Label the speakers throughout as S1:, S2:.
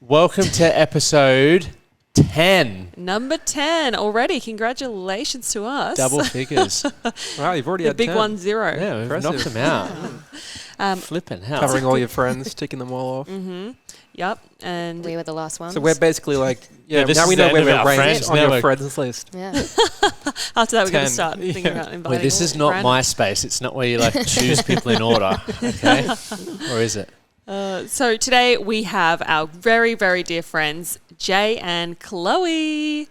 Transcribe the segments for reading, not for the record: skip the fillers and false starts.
S1: Welcome to episode 10.
S2: Number 10 already. Congratulations to us.
S1: Double figures.
S3: Wow, you've already
S2: The
S3: had
S2: big
S3: 10.
S2: 1-0.
S1: Yeah, we've
S3: Impressive.
S1: knocked them out. Flipping hell.
S3: Covering all your friends, ticking them all off.
S2: Mm-hmm. Yep. And
S4: We were the last ones.
S3: So we're basically like,
S1: this
S3: now
S1: is
S3: we
S1: the
S3: know
S1: end
S3: where
S1: of
S3: we're
S1: our
S3: ranked
S1: friends
S3: on your
S1: network.
S3: friends list.
S4: yeah.
S2: after that, we're going
S3: 10.
S2: to start thinking about inviting
S1: Wait, this is not
S2: random-
S1: MySpace. It's not where you like choose people in order, okay? Or is it?
S2: So today we have our very, very dear friends, Jay and Chloe.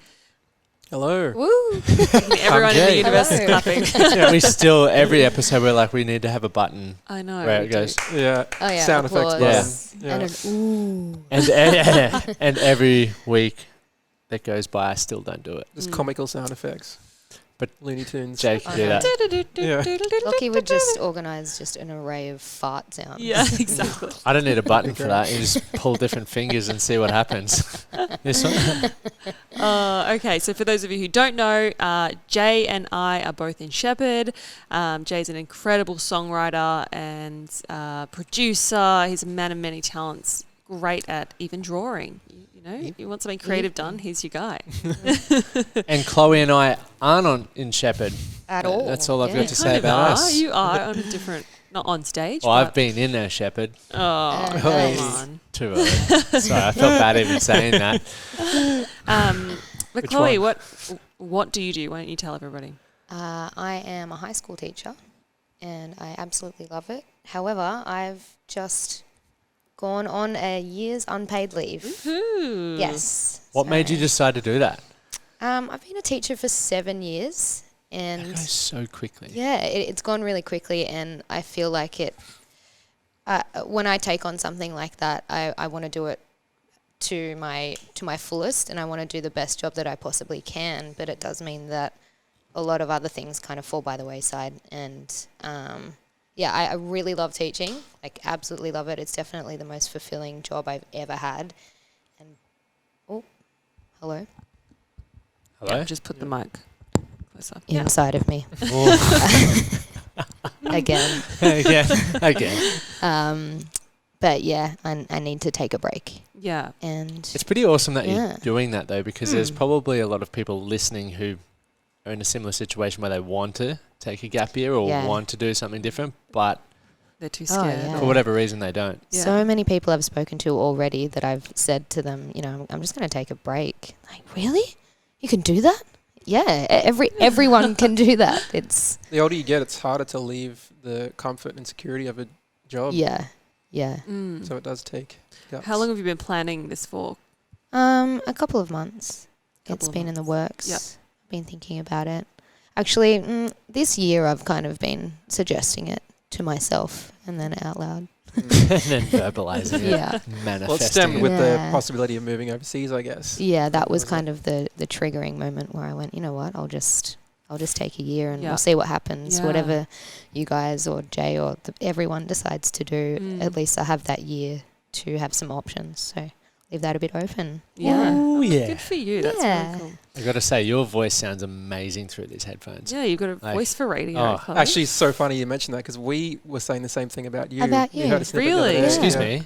S3: Hello.
S4: Woo.
S2: Everyone in the
S1: Jay.
S2: universe is
S4: Hello.
S2: clapping.
S1: Yeah, we still, every episode, we're like, we need to have a button
S2: I know.
S1: where
S2: we
S1: it
S2: do.
S1: goes.
S3: Yeah.
S4: Oh yeah.
S3: Sound
S4: applause.
S3: effects button.
S1: Yeah.
S3: Yeah.
S4: And an ooh.
S1: And every week that goes by, I still don't do it.
S3: Just comical sound effects.
S1: But
S3: Looney Tunes.
S1: Jay can do that.
S3: Yeah.
S4: Lockie would just organise just an array of fart sounds.
S2: Yeah, exactly.
S1: I don't need a button for that. You just pull different fingers and see what happens. This one?
S2: Okay, so for those of you who don't know, Jay and I are both in Sheppard. Jay's an incredible songwriter and producer. He's a man of many talents, great at even drawing. You know, if you want something creative done, he's your guy.
S1: And Chloe and I aren't in Sheppard.
S4: At all.
S1: That's all I've
S4: Yeah.
S1: got to say
S2: Kind of
S1: about
S2: are.
S1: us.
S2: You are on a different, not on stage.
S1: Well,
S2: but
S1: I've been in a Shepherd.
S2: Oh,
S4: Hey.
S2: come on.
S1: Too early. Sorry, I felt bad even saying that.
S2: But
S3: Which
S2: Chloe,
S3: one?
S2: what do you do? Why don't you tell everybody?
S4: I am a high school teacher and I absolutely love it. However, I've just gone on a year's unpaid leave.
S2: Ooh.
S4: Yes.
S1: What made you decide to do that?
S4: I've been a teacher for 7 years
S1: That
S4: and
S1: goes so quickly.
S4: yeah, it's gone really quickly and I feel like it, when I take on something like that, I want to do it to my fullest and I want to do the best job that I possibly can, but it does mean that a lot of other things kind of fall by the wayside and I really love teaching, like absolutely love it. It's definitely the most fulfilling job I've ever had. And hello?
S1: Hello?
S2: Yeah, just put the mic closer.
S4: Inside of me
S1: Oh.
S4: again.
S1: Again.
S4: But yeah, I need to take a break.
S2: Yeah.
S4: And
S1: It's pretty awesome that
S4: Yeah.
S1: you're doing that, though, because there's probably a lot of people listening who are in a similar situation where they want to take a gap year or
S4: Yeah.
S1: want to do something different, but
S2: They're too
S4: Oh,
S2: scared.
S4: yeah.
S1: for whatever reason they don't.
S2: Yeah.
S4: so many people I've spoken to already that I've said to them, you know, I'm just going to take a break. Like, really? You can do that? Yeah, everyone can do that. It's
S3: The older you get, it's harder to leave the comfort and security of a job.
S4: yeah.
S2: Mm.
S3: So it does take guts.
S2: How long have you been planning this for?
S4: A couple of months.
S2: Couple
S4: It's
S2: of
S4: been in the
S2: months.
S4: works.
S2: Yep.
S4: I've been thinking about it. Actually, this year I've kind of been suggesting it to myself and then out loud.
S1: And then verbalizing it,
S4: Yeah.
S1: manifesting
S3: Well, it stemmed
S1: it.
S3: with the
S4: Yeah.
S3: possibility of moving overseas, I guess.
S4: Yeah, that was
S3: Was
S4: kind of the triggering moment where I went, you know what, I'll just take a year and
S2: Yeah.
S4: we'll see what happens.
S2: Yeah.
S4: Whatever you guys or Jay or everyone decides to do,
S2: Mm.
S4: at least I have that year to have some options. So leave that a bit open.
S2: Yeah.
S1: Oh, yeah.
S2: Good for you. That's
S4: Yeah.
S2: really cool.
S1: I got to say, your voice sounds amazing through these headphones.
S2: Yeah, you've got a
S1: Like-
S2: voice for radio.
S1: Oh,
S2: Chloe.
S3: Actually, it's so funny you mentioned that because we were saying the same thing about you.
S4: About
S3: We
S4: you?
S3: heard a snippet the other
S2: Really?
S3: day.
S1: Excuse
S3: Yeah.
S1: me.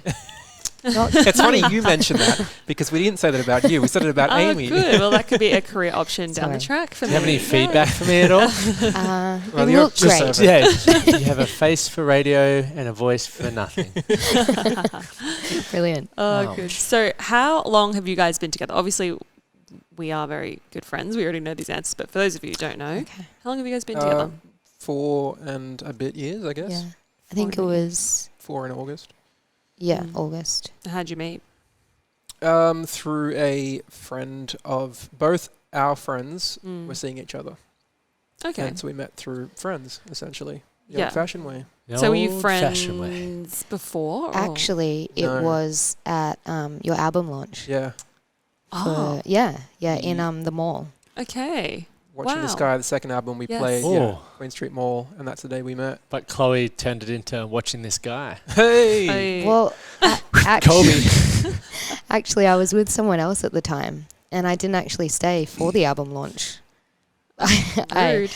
S4: Not
S3: It's funny you mentioned that because we didn't say that about you. We said it about
S2: Oh,
S3: Amy.
S2: good. Well, that could be a career option down the
S4: Sorry.
S2: track for
S1: Do you have
S2: me.
S1: any feedback for me at all?
S3: Well,
S4: you
S3: you're
S4: look
S3: just
S4: great.
S3: over-
S1: Yeah, you have a face for radio and a voice for nothing.
S4: Brilliant.
S2: Oh,
S1: Wow.
S2: good. So how long have you guys been together? Obviously, we are very good friends. We already know these answers, but for those of you who don't know,
S4: Okay.
S2: how long have you guys been together?
S3: 4 and a bit years, I guess.
S4: Yeah. I think it was
S3: 4 in August.
S4: August.
S2: How'd you meet?
S3: Through a friend of both our friends
S2: Mm.
S3: were seeing each other.
S2: Okay.
S3: And so we met through friends, essentially. The
S2: Yeah.
S3: old-fashioned way.
S1: The
S2: So were you
S1: old-fashioned way.
S2: friends before? or-
S4: Actually, it
S3: No.
S4: was at your album launch.
S3: Yeah.
S2: Oh,
S4: In the mall.
S2: okay.
S3: Watching the
S2: Wow.
S3: Sky, the second album we
S2: Yes.
S3: played,
S1: Oh.
S3: Queen Street Mall, and that's the day we met.
S1: But Chloe turned it into watching this guy.
S3: Hey!
S4: Well,
S1: Kobe.
S4: actually, I was with someone else at the time, and I didn't actually stay for the album launch.
S2: Rude.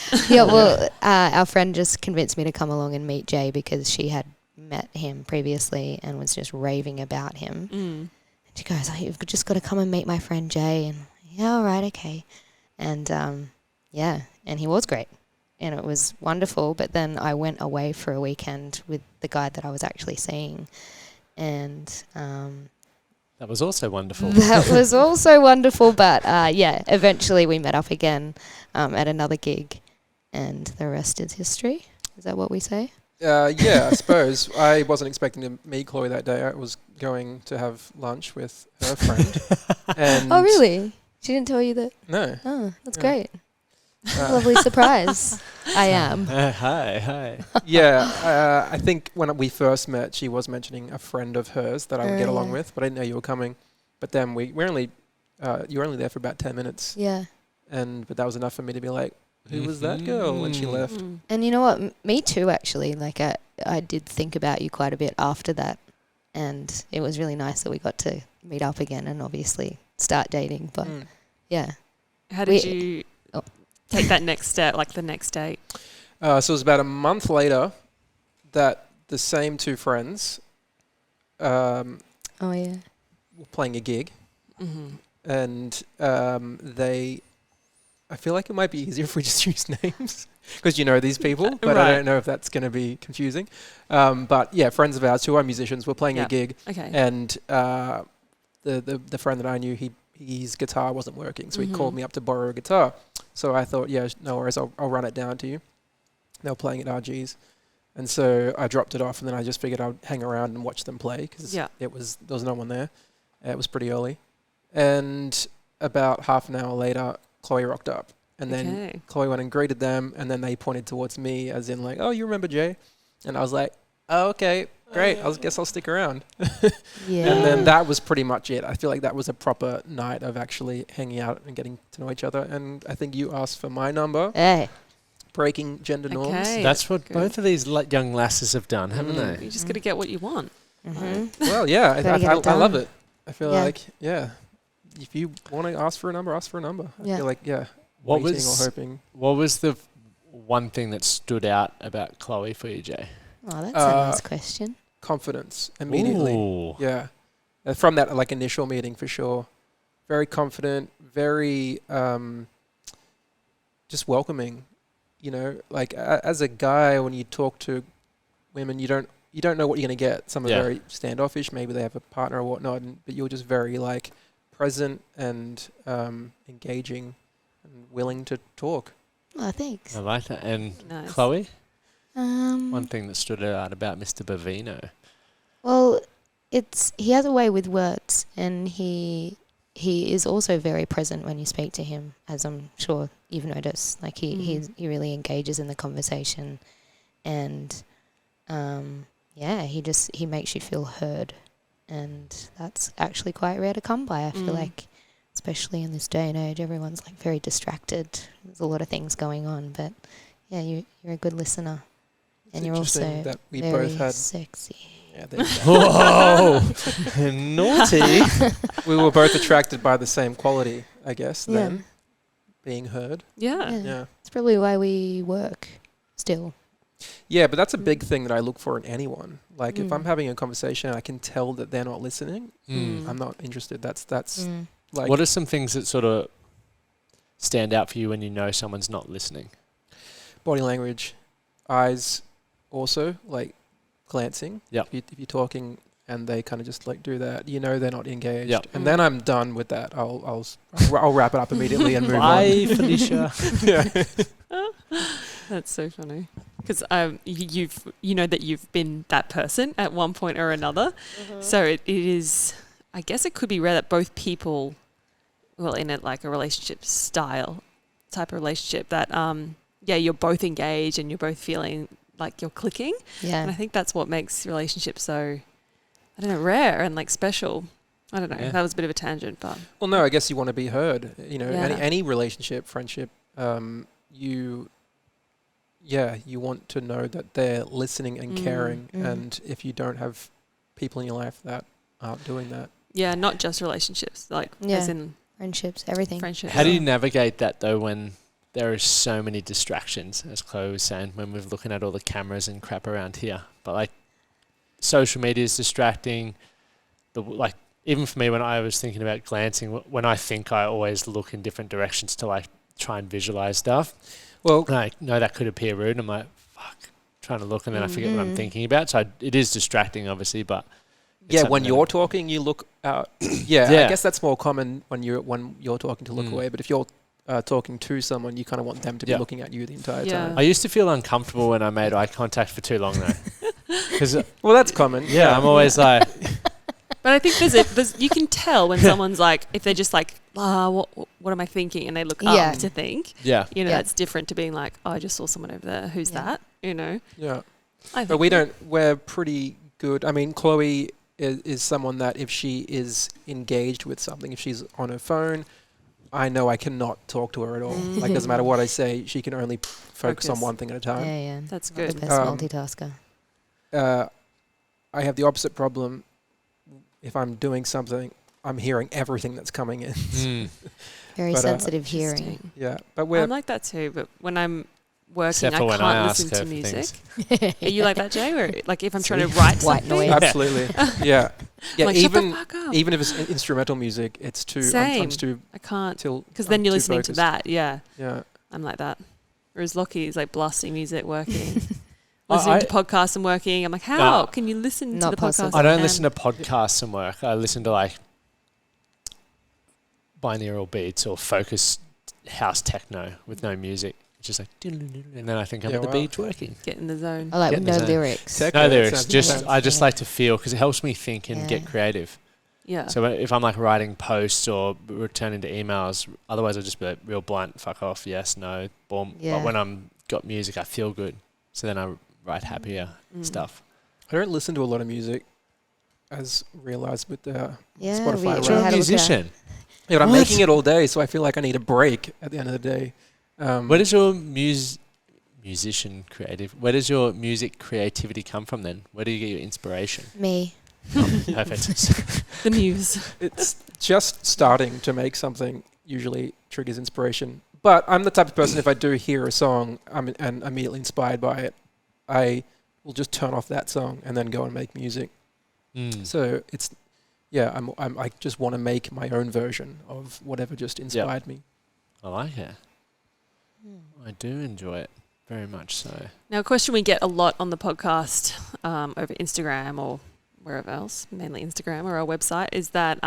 S4: Our friend just convinced me to come along and meet Jay because she had met him previously and was just raving about him.
S2: Mm.
S4: She goes, "Oh, you've just got to come and meet my friend Jay." And yeah, all right, okay. And and he was great. And it was wonderful. But then I went away for a weekend with the guy that I was actually seeing. And
S1: That was also wonderful.
S4: that was also wonderful. But eventually we met up again at another gig. And the rest is history. Is that what we say?
S3: Yeah, I suppose. I wasn't expecting to meet Chloe that day. I was going to have lunch with her friend. And
S4: Oh, really? She didn't tell you that?
S3: No.
S4: Oh, that's
S3: Yeah.
S4: great. Lovely surprise. I am.
S1: Hi.
S3: I think when we first met, she was mentioning a friend of hers that I would get along with, but I didn't know you were coming. But then you were only there for about 10 minutes.
S4: Yeah.
S3: But that was enough for me to be like, who was that girl when she left?
S4: And you know what? Me too, actually. Like, I did think about you quite a bit after that. And it was really nice that we got to meet up again and obviously start dating. But, yeah.
S2: How did you take that next step, like the next date?
S3: So it was about a month later that the same two friends were playing a gig.
S2: Mm-hmm.
S3: And I feel like it might be easier if we just use names because you know these people, but I don't know if that's going to be confusing. But yeah, friends of ours who are musicians were playing a gig.
S2: Okay.
S3: And the friend that I knew, his guitar wasn't working, so he called me up to borrow a guitar. So I thought, yeah, no worries, I'll run it down to you. They were playing at RG's. And so I dropped it off, and then I just figured I'd hang around and watch them play because there was no one there. It was pretty early. And about half an hour later, Chloe rocked up. And then Chloe went and greeted them, and then they pointed towards me as in like, oh, you remember Jay? And I was like, oh, okay, great. I guess I'll stick around.
S4: Yeah.
S3: And then that was pretty much it. I feel like that was a proper night of actually hanging out and getting to know each other. And I think you asked for my number.
S4: Hey.
S3: Breaking gender norms.
S1: That's what both of these young lasses have done, haven't they?
S2: You just got to get what you want.
S4: Mm-hmm.
S3: Well, yeah, I love it. I feel like, if you want to ask for a number, ask for a number. I feel like,
S1: What
S3: waiting or hoping.
S1: What was the one thing that stood out about Chloe for you, Jay?
S4: Oh, that's a nice question.
S3: Confidence immediately.
S1: Ooh.
S3: Yeah. From that initial meeting for sure. Very confident, very just welcoming. You know, like as a guy, when you talk to women, you don't know what you're going to get. Some are very standoffish. Maybe they have a partner or whatnot, but you're just very present and engaging and willing to talk.
S4: Oh, thanks.
S1: I like that. And
S2: Nice.
S1: Chloe? One thing that stood out about Mr. Bovino.
S4: Well, he has a way with words, and he is also very present when you speak to him, as I'm sure you've noticed. Like he really engages in the conversation, and he makes you feel heard, and that's actually quite rare to come by. I feel like, especially in this day and age, everyone's very distracted. There's a lot of things going on, but yeah, you're a good listener, and you're also
S3: that we
S4: very
S3: both had
S4: sexy.
S3: Yeah, there you go.
S1: Whoa! Naughty.
S3: We were both attracted by the same quality, I guess, then. Being heard.
S2: Yeah.
S4: It's probably why we work still.
S3: Yeah, but that's a big thing that I look for in anyone. Like, if I'm having a conversation and I can tell that they're not listening, I'm not interested. That's like...
S1: What are some things that sort of stand out for you when you know someone's not listening?
S3: Body language. Eyes also, glancing.
S1: Yeah.
S3: If you're talking and they kind of just do that, you know they're not engaged.
S1: Yep.
S3: And then I'm done with that. I'll wrap it up immediately and move
S1: Bye,
S3: on.
S1: Felicia.
S2: That's so funny. Because you know that you've been that person at one point or another. So it is, I guess it could be rare that both people, in a relationship style type of relationship, that you're both engaged and you're both feeling like you're clicking.
S4: Yeah.
S2: And I think that's what makes relationships so, I don't know, rare and special. I don't know.
S1: Yeah.
S2: That was a bit of a tangent, but.
S3: Well, no, I guess you want to be heard. You know,
S2: Yeah.
S3: any relationship, friendship, you want to know that they're listening and caring. And if you don't have people in your life that aren't doing that.
S2: Yeah, not just relationships, as in
S4: friendships, everything.
S2: friendships.
S1: How do you navigate that, though, when there are so many distractions, as Chloe was saying, when we're looking at all the cameras and crap around here? But, social media is distracting. even for me, when I was thinking about glancing, when I think, I always look in different directions to like try and visualize stuff.
S3: Well,
S1: And I know that could appear rude. I'm like, fuck, trying to look, and then I forget what I'm thinking about. So it is distracting, obviously, but
S3: yeah, when you're talking, you look out. Yeah,
S1: Yeah.
S3: I guess that's more common when you're talking to look away. But if you're talking to someone, you kind of want them to be looking at you the entire
S2: Yeah.
S3: time.
S1: I used to feel uncomfortable when I made eye contact for too long, though. Because
S3: Well, that's common.
S1: I'm always like,
S2: But I think there's you can tell when someone's like, if they're just like, what am I thinking? And they look
S4: Yeah.
S2: up to think.
S1: yeah.
S2: You know,
S4: Yeah.
S2: that's different to being like, oh, I just saw someone over there. Who's
S4: Yeah.
S2: that? You know?
S3: Yeah.
S2: I think
S3: But we're pretty good. I mean, Chloe is someone that if she is engaged with something, if she's on her phone, I know I cannot talk to her at all. Like, doesn't matter what I say, she can only focus on
S2: Focus.
S3: one thing at a time.
S4: Yeah.
S2: That's
S4: The
S2: good.
S4: best
S3: Um,
S4: multitasker.
S3: I have the opposite problem. If I'm doing something, I'm hearing everything that's coming in.
S4: Very
S3: but,
S4: sensitive hearing.
S2: Interesting.
S3: Yeah, but we're
S2: I'm like that too, but when I'm working,
S1: Except
S2: I
S1: for when I
S2: can't
S1: ask
S2: listen
S1: her
S2: to
S1: for
S2: music.
S1: things.
S2: Are you like that, Jay? Or like if I'm trying to write
S4: White
S2: something,
S4: noise.
S3: absolutely yeah. Yeah,
S2: like, shut the
S3: even
S2: fuck up.
S3: even if it's instrumental music, it's too. I'm
S2: Same.
S3: too
S2: I can't,
S3: till
S2: because then
S3: I'm
S2: you're
S3: too
S2: listening to
S3: focused.
S2: that. Yeah,
S3: Yeah.
S2: I'm like that. Whereas Lockie is like blasting music, working, listening to podcasts and working. I'm like, how
S1: No.
S2: can you listen to
S4: Not
S2: the
S4: possible.
S2: podcast?
S1: I don't
S2: and-
S1: listen to podcasts and work. I listen to like binaural beats or focused house techno with no music. Just like, and then I think I'm
S3: Yeah,
S1: at the
S3: wow.
S1: beach working.
S2: Get in the zone.
S4: I like
S1: Get in the
S4: no
S1: zone.
S4: lyrics.
S3: Tech-
S1: No
S3: Okay,
S1: lyrics.
S3: sounds
S1: Just
S3: intense.
S1: I just
S4: Yeah.
S1: like to feel because it helps me think and get
S4: Yeah.
S1: creative.
S2: Yeah.
S1: So if I'm like writing posts or returning to emails, otherwise I'll just be like real blunt, fuck off, yes, no, boom.
S4: Yeah.
S1: But when I'm got music, I feel good. So then I write happier stuff.
S3: I don't listen to a lot of music, as realised with the
S4: Yeah,
S3: Spotify
S4: we,
S3: rap.
S4: we
S1: You're a
S4: had a look at
S1: musician.
S3: Yeah, but I'm
S1: What?
S3: making it all day, so I feel like I need a break at the end of the day.
S1: Where does your musician creative? Where does your music creativity come from then? Where do you get your inspiration?
S4: me.
S1: Perfect.
S2: The muse.
S3: It's just starting to make something usually triggers inspiration. But I'm the type of person, if I do hear a song and immediately inspired by it, I will just turn off that song and then go and make music. So it's, I just want to make my own version of whatever just inspired me.
S1: I like it. I do enjoy it very much so.
S2: Now, a question we get a lot on the podcast over Instagram or wherever else, mainly Instagram or our website, is that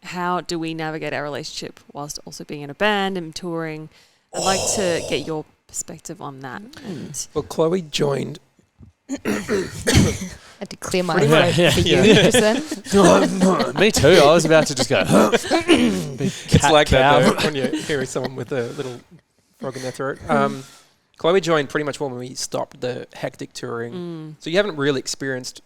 S2: how do we navigate our relationship whilst also being in a band and touring? I'd like to get your perspective on that. And
S3: Well, Chloe joined.
S4: I had to clear my
S3: Pretty
S4: throat
S3: much.
S4: for you
S3: Yeah.
S4: just then.
S1: Me too. I was about to just go.
S3: It's like that though, when you hear someone with a little frog in their throat. Chloe joined pretty much when we stopped the hectic touring. So you haven't really experienced...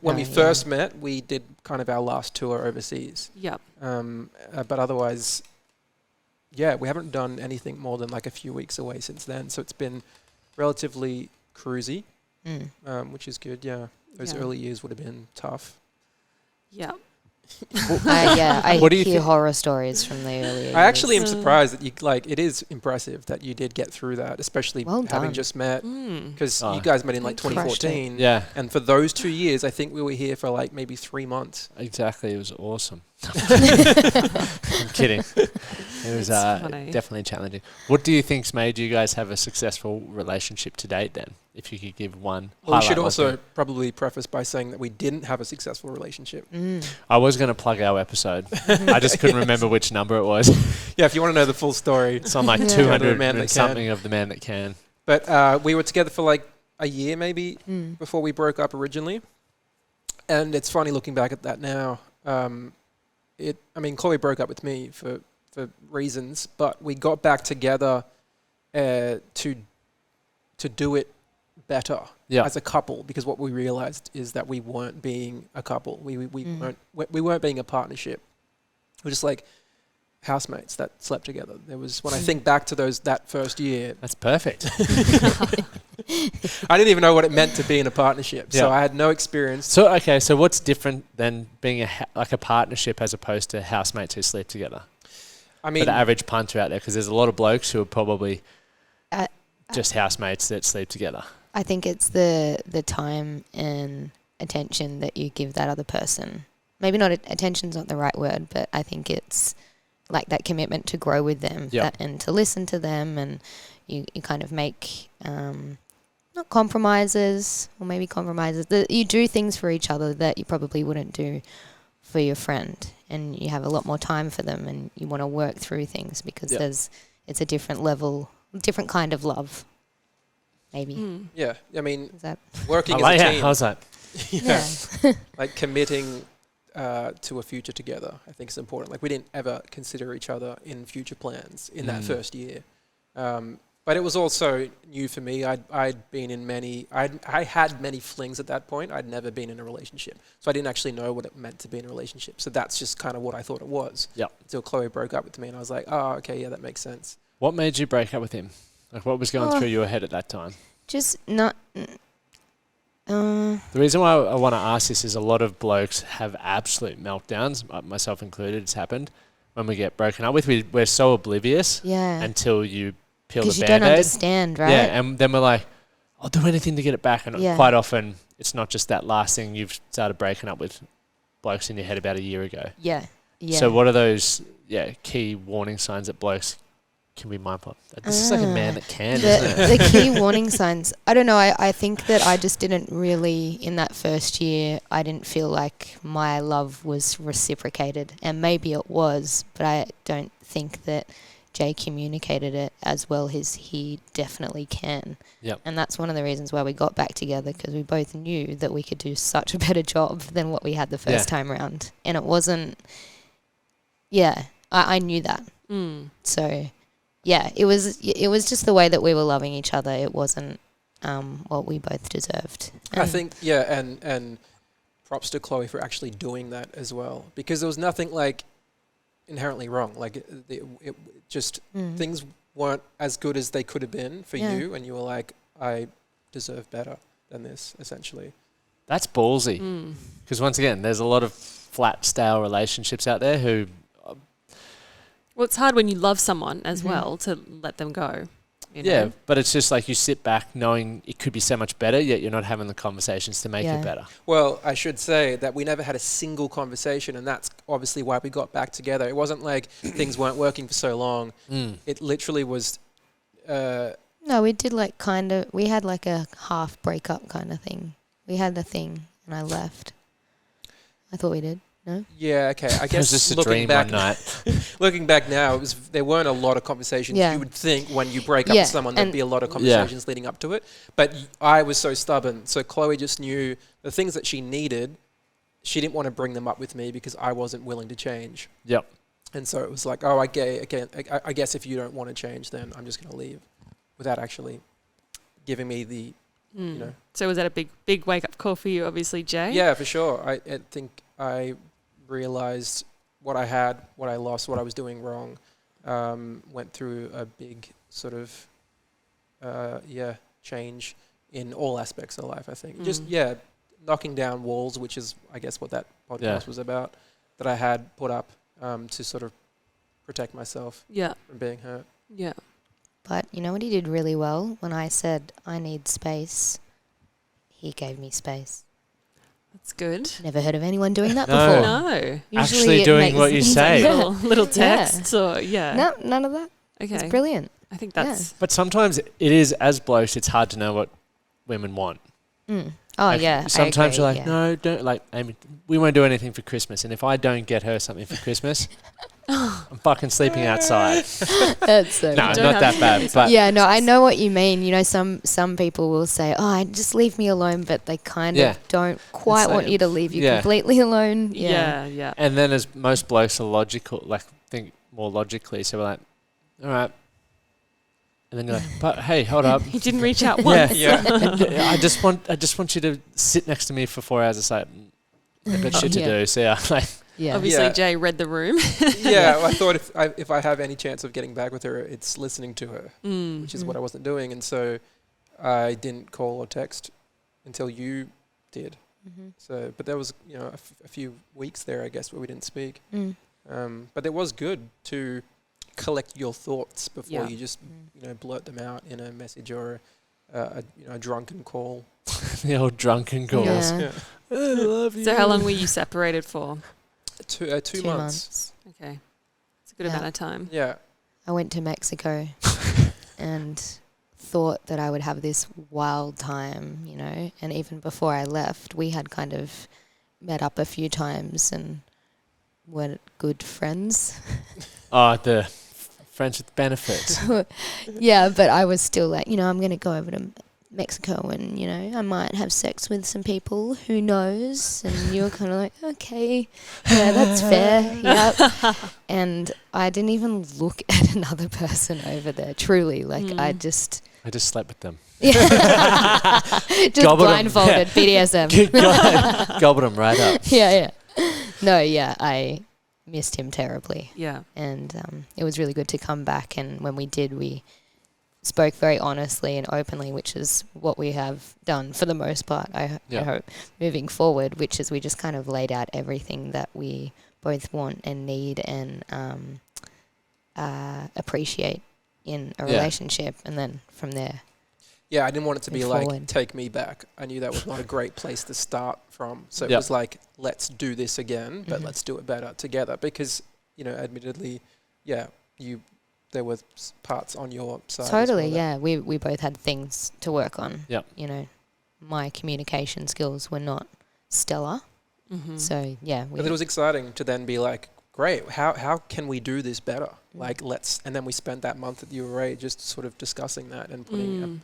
S3: when we
S4: No,
S3: first met, we did kind of our last tour overseas.
S2: Yep.
S3: But otherwise, yeah, we haven't done anything more than like a few weeks away since then. So it's been relatively cruisy, which is good, yeah. Those
S2: Yeah.
S3: early years would have been tough.
S2: Yep.
S4: I
S1: What do you
S4: hear
S1: think-
S4: horror stories from the early years.
S3: I actually am
S2: years.
S3: surprised that you it is impressive that you did get through that, especially
S4: Well
S3: having
S4: done.
S3: just met, because
S1: Oh.
S3: you guys met in like
S4: You crushed it.
S3: 2014.
S1: Yeah,
S3: And for those 2 years, I think we were here for like maybe 3 months.
S1: exactly. It was awesome. I'm kidding. It was
S2: It's funny.
S1: definitely challenging. What do you think's made you guys have a successful relationship to date then? If you could give one.
S3: Well, we should
S1: highlight one
S3: also
S1: thing.
S3: probably preface by saying that we didn't have a successful relationship.
S1: I was going to plug our episode. I just couldn't remember which number it was.
S3: Yeah, if you want to know the full story.
S1: It's on like
S4: Yeah.
S1: 200
S3: The Man That
S1: and something of The Man That Can.
S3: But we were together for like a year maybe before we broke up originally. And it's funny looking back at that now. Chloe broke up with me for reasons, but we got back together to do it better as a couple, because what we realized is that we weren't being a couple. We weren't being a partnership. We were just like housemates that slept together. There was, when I think back to that first year,
S1: That's perfect.
S3: I didn't even know what it meant to be in a partnership. So
S1: Yeah.
S3: I had no experience.
S1: So, okay, so what's different than being like a partnership as opposed to housemates who sleep together?
S3: I
S1: For
S3: mean,
S1: the average punter out there, because there's a lot of blokes who are probably
S4: Uh,
S1: just housemates that sleep together.
S4: I think it's the time and attention that you give that other person maybe not attention's not the right word, but I think it's like that commitment to grow with them and to listen to them, and you kind of make not compromises, or maybe compromises. You do things for each other that you probably wouldn't do for your friend, and you have a lot more time for them, and you want to work through things because it's a different level, different kind of love, maybe.
S3: Yeah, I mean,
S4: Is that
S3: working as a team.
S1: How's that?
S3: Like committing to a future together, I think is important. Like we didn't ever consider each other in future plans in that first year. But it was also new for me. I'd been in I had many flings at that point. I'd never been in a relationship. So I didn't actually know what it meant to be in a relationship. So that's just kind of what I thought it was.
S1: Yep.
S3: Until Chloe broke up with me and I was like, oh, okay, yeah, that makes sense.
S1: What made you break up with him? Like, what was going through your head at that time?
S4: just not?
S1: The reason why I want to ask this is a lot of blokes have absolute meltdowns, myself included. It's happened when we get broken up with. We're so oblivious until you peel the
S4: because you
S1: Band-Aid.
S4: don't understand, right?
S1: Yeah, and then we're like, I'll do anything to get it back. And quite often, it's not just that last thing. You've started breaking up with blokes in your head about a year ago.
S4: Yeah.
S1: So what are those key warning signs that blokes can be mindful of? This is like a man that can, isn't it?
S4: The key warning signs. I don't know. I think that I just didn't really, in that first year, I didn't feel like my love was reciprocated. And maybe it was, but I don't think that Jay communicated it as well as he definitely can.
S1: Yep.
S4: And that's one of the reasons why we got back together, because we both knew that we could do such a better job than what we had the first time round. And it wasn't, I knew that. So, it was just the way that we were loving each other. It wasn't what we both deserved.
S3: I think, and props to Chloe for actually doing that as well, because there was nothing like inherently wrong. Like it just things weren't as good as they could have been for you, and you were like, I deserve better than this, essentially.
S1: That's ballsy. Because once again, there's a lot of flat stale relationships out there who...
S2: Well, it's hard when you love someone as well to let them go. You know?
S1: Yeah, but it's just like you sit back knowing it could be so much better, yet you're not having the conversations to make it better.
S3: Well, I should say that we never had a single conversation, and that's obviously why we got back together. It wasn't like things weren't working for so long. It literally was...
S4: no, we did we had like a half breakup kind of thing. We had the thing, and I left. I thought we did. No?
S3: Yeah, okay. I
S1: It was
S3: guess
S1: just a
S3: looking
S1: dream
S3: back,
S1: one night.
S3: looking back now, there weren't a lot of conversations. You would think when you break up with someone, there'd be a lot of conversations leading up to it. But I was so stubborn. So Chloe just knew the things that she needed. She didn't want to bring them up with me because I wasn't willing to change.
S1: Yep.
S3: And so it was like, oh, I guess if you don't want to change, then I'm just going to leave, without actually giving me the, you know.
S2: So was that a big wake up call for you, obviously, Jay?
S3: Yeah, for sure. I think I realized what I had, what I lost, what I was doing wrong. Went through a big sort of, change in all aspects of life, I think. Just, knocking down walls, which is, I guess, what that podcast was about, that I had put up to sort of protect myself from being hurt.
S2: Yeah.
S4: But you know what he did really well? When I said, I need space, he gave me space.
S2: That's good.
S4: Never heard of anyone doing that
S1: No.
S4: before.
S2: No.
S4: Usually
S1: Actually
S4: it
S1: doing
S4: makes
S1: what you say.
S2: Little texts or,
S4: No, none of that.
S2: Okay.
S4: It's brilliant.
S2: I think that's...
S1: But sometimes it is, as blokes, it's hard to know what women want.
S4: Oh,
S1: Like,
S4: yeah.
S1: sometimes
S4: I agree,
S1: you're like, no, don't, like, Amy, we won't do anything for Christmas. And if I don't get her something for Christmas, I'm fucking sleeping outside.
S4: That's so
S1: No,
S2: don't
S1: not
S2: have
S1: that bad. But
S4: yeah, no, I know what you mean. You know, some people will say, "Oh, just leave me alone," but they kind of don't quite
S1: It's like-
S4: want you to leave you completely alone.
S2: Yeah.
S1: And then as most blokes are logical, like think more logically, so we're like, all right. And then you're like, but hey, hold up.
S2: He didn't reach out once.
S1: I just want you to sit next to me for 4 hours. It's like, I've got shit to do. So
S2: Obviously, Jay read the room.
S3: I thought if I have any chance of getting back with her, it's listening to her, which is what I wasn't doing. And so I didn't call or text until you did. So, but there was, a few weeks there, I guess, where we didn't speak. But it was good to collect your thoughts before you just, blurt them out in a message or a drunken call.
S1: The old drunken calls.
S4: Yeah.
S1: I love you.
S2: So how long were you separated for?
S3: 2 months.
S2: Okay. It's a good amount of time.
S3: Yeah.
S4: I went to Mexico and thought that I would have this wild time, you know, and even before I left, we had kind of met up a few times and were good friends.
S1: Oh, the friends with benefits.
S4: Yeah, but I was still like, you know, I'm going to go over to Mexico and, you know, I might have sex with some people, who knows? And you were kind of like, okay, yeah, that's fair, yep. And I didn't even look at another person over there, truly. Like, I just
S1: slept with them.
S4: Yeah. Just
S1: Gobbled
S4: blindfolded, BDSM.
S1: Gobbled them right up.
S4: Yeah. No, yeah, I missed him terribly.
S2: Yeah.
S4: And it was really good to come back, and when we did, we spoke very honestly and openly, which is what we have done for the most part, I hope, moving forward, which is we just kind of laid out everything that we both want and need and appreciate in a relationship, and then from there.
S3: Yeah, I didn't want it to be
S4: forward.
S3: like, take me back. I knew that was not a great place to start from. So it was like, let's do this again, but let's do it better together. Because, you know, admittedly, there were parts on your side.
S4: Totally,
S3: as well
S4: we both had things to work on.
S1: Yep.
S4: You know, my communication skills were not stellar.
S2: Mm-hmm.
S4: So, yeah.
S3: But it was exciting to then be like, great, how can we do this better? Like, and then we spent that month at URA just sort of discussing that and putting,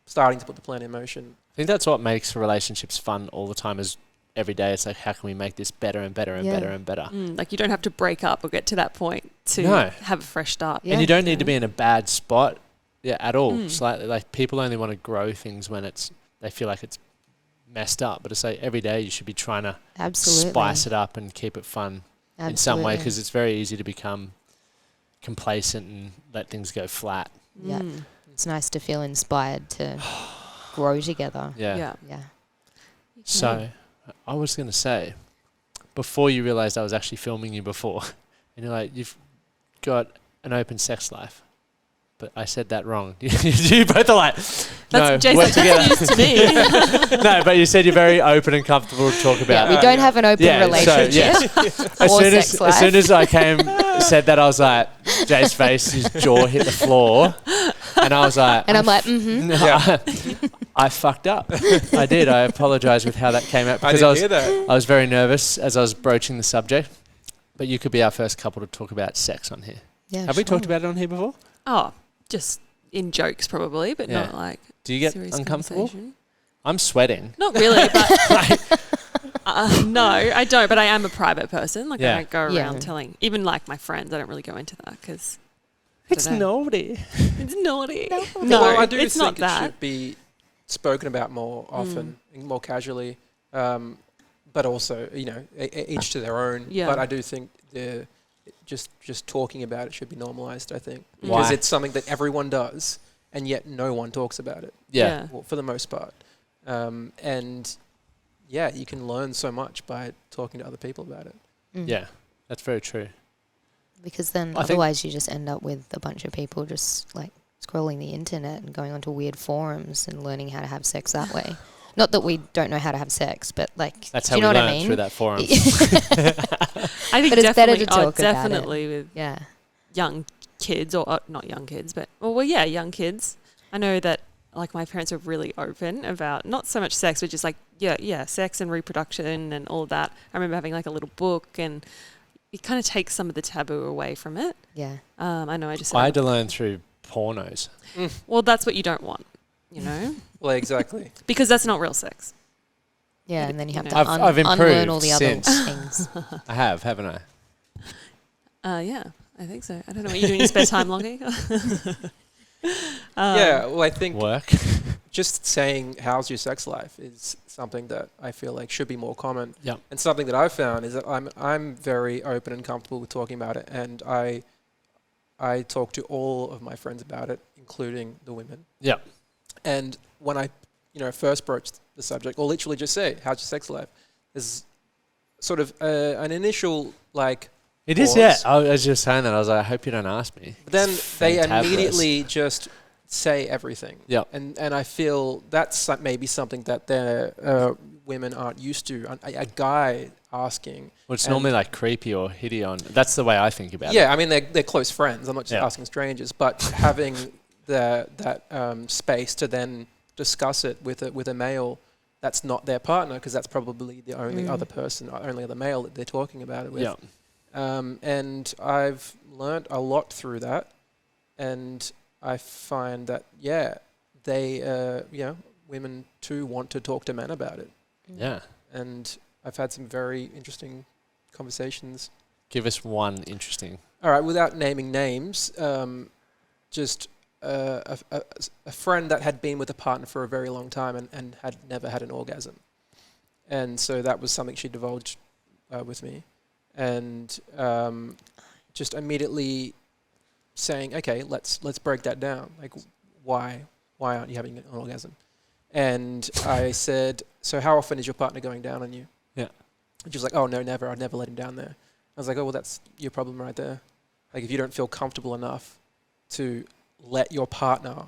S3: starting to put the plan in motion.
S1: I think that's what makes relationships fun all the time, is every day it's like, how can we make this better and better and better and better?
S2: Like, you don't have to break up or get to that point to have a fresh start.
S1: And you don't need to be in a bad spot at all. Slightly, like, people only want to grow things when they feel like it's messed up. But it's like every day you should be trying to spice it up and keep it fun in some way, because it's very easy to become complacent and let things go flat.
S4: Yeah. It's nice to feel inspired to grow together.
S2: Yeah.
S1: So I was going to say, before you realised I was actually filming you before, and you're like, you've got an open sex life. But I said that wrong. You both are like, no,
S2: Jason,
S1: work together.
S2: news to me.
S1: No, but you said you're very open and comfortable to talk about.
S4: Yeah, we don't have an open relationship.
S1: As soon as I said that, I was like, Jay's face, his jaw hit the floor. And I was like...
S4: And I'm like,
S1: I fucked up. I did. I apologise with how that came out. Because I was very nervous as I was broaching the subject. But you could be our first couple to talk about sex on here.
S4: Yeah,
S1: have we talked about it on here before?
S2: Oh, just in jokes probably, but not like...
S1: Do you get uncomfortable? I'm sweating.
S2: Not really, but... no, I don't, but I am a private person. Like, I don't go around telling... Even like my friends, I don't really go into that because...
S1: It's naughty.
S2: It's naughty.
S3: No, I do
S2: it's
S3: think
S2: not that.
S3: It should be spoken about more often, more casually, but also, you know, each to their own.
S2: Yeah.
S3: But I do think just talking about it should be normalized, I think.
S1: Why?
S3: Because it's something that everyone does, and yet no one talks about it.
S1: Yeah.
S3: Well, for the most part. And, yeah, you can learn so much by talking to other people about it.
S1: Yeah, that's very true.
S4: Because then otherwise you just end up with a bunch of people just like scrolling the internet and going onto weird forums and learning how to have sex that way. Not that we don't know how to have sex, but like,
S1: that's
S4: how
S1: we learn through that forum.
S2: I think
S4: but it's better to talk
S2: definitely
S4: about it.
S2: With young kids, or not young kids, but young kids. I know that like my parents are really open about not so much sex, but just like sex and reproduction and all that. I remember having like a little book, and it kind of takes some of the taboo away from it.
S4: Yeah.
S2: I know.
S1: I had to learn through pornos.
S2: Well, that's what you don't want, you know.
S3: Well, exactly.
S2: Because that's not real sex.
S4: Yeah, and then you have to
S1: I've
S4: unlearn all the
S1: since.
S4: other things.
S1: I have, haven't I?
S2: Yeah, I think so. I don't know what you do in your spare time, Longy.
S3: Well, I think
S1: work.
S3: Just saying how's your sex life is something that I feel like should be more common.
S1: Yep.
S3: And something that I've found is that I'm very open and comfortable with talking about it, and I talk to all of my friends about it, including the women.
S1: Yep.
S3: And when I first broached the subject, or literally just say how's your sex life, there's sort of an initial like
S1: it is, yeah. I was just saying that. I was like, I hope you don't ask me.
S3: But then they immediately just say everything.
S1: Yeah.
S3: And I feel that's maybe something that they're women aren't used to. A guy asking.
S1: Well, it's normally like creepy or hitty on. That's the way I think about it.
S3: Yeah, I mean, they're close friends. I'm not just asking strangers, but having that space to then discuss it with a male that's not their partner, because that's probably the only other person, only other male that they're talking about it with.
S1: Yeah.
S3: And I've learnt a lot through that, and I find that they women too want to talk to men about it.
S1: Yeah.
S3: And I've had some very interesting conversations.
S1: Give us one interesting.
S3: All right, without naming names, just a friend that had been with a partner for a very long time and had never had an orgasm. And so that was something she divulged with me. And just immediately saying, okay, let's break that down. Like, why aren't you having an orgasm? And I said, so how often is your partner going down on you?
S1: Yeah.
S3: And she was like, oh, no, never. I'd never let him down there. I was like, oh, well, that's your problem right there. Like, if you don't feel comfortable enough to let your partner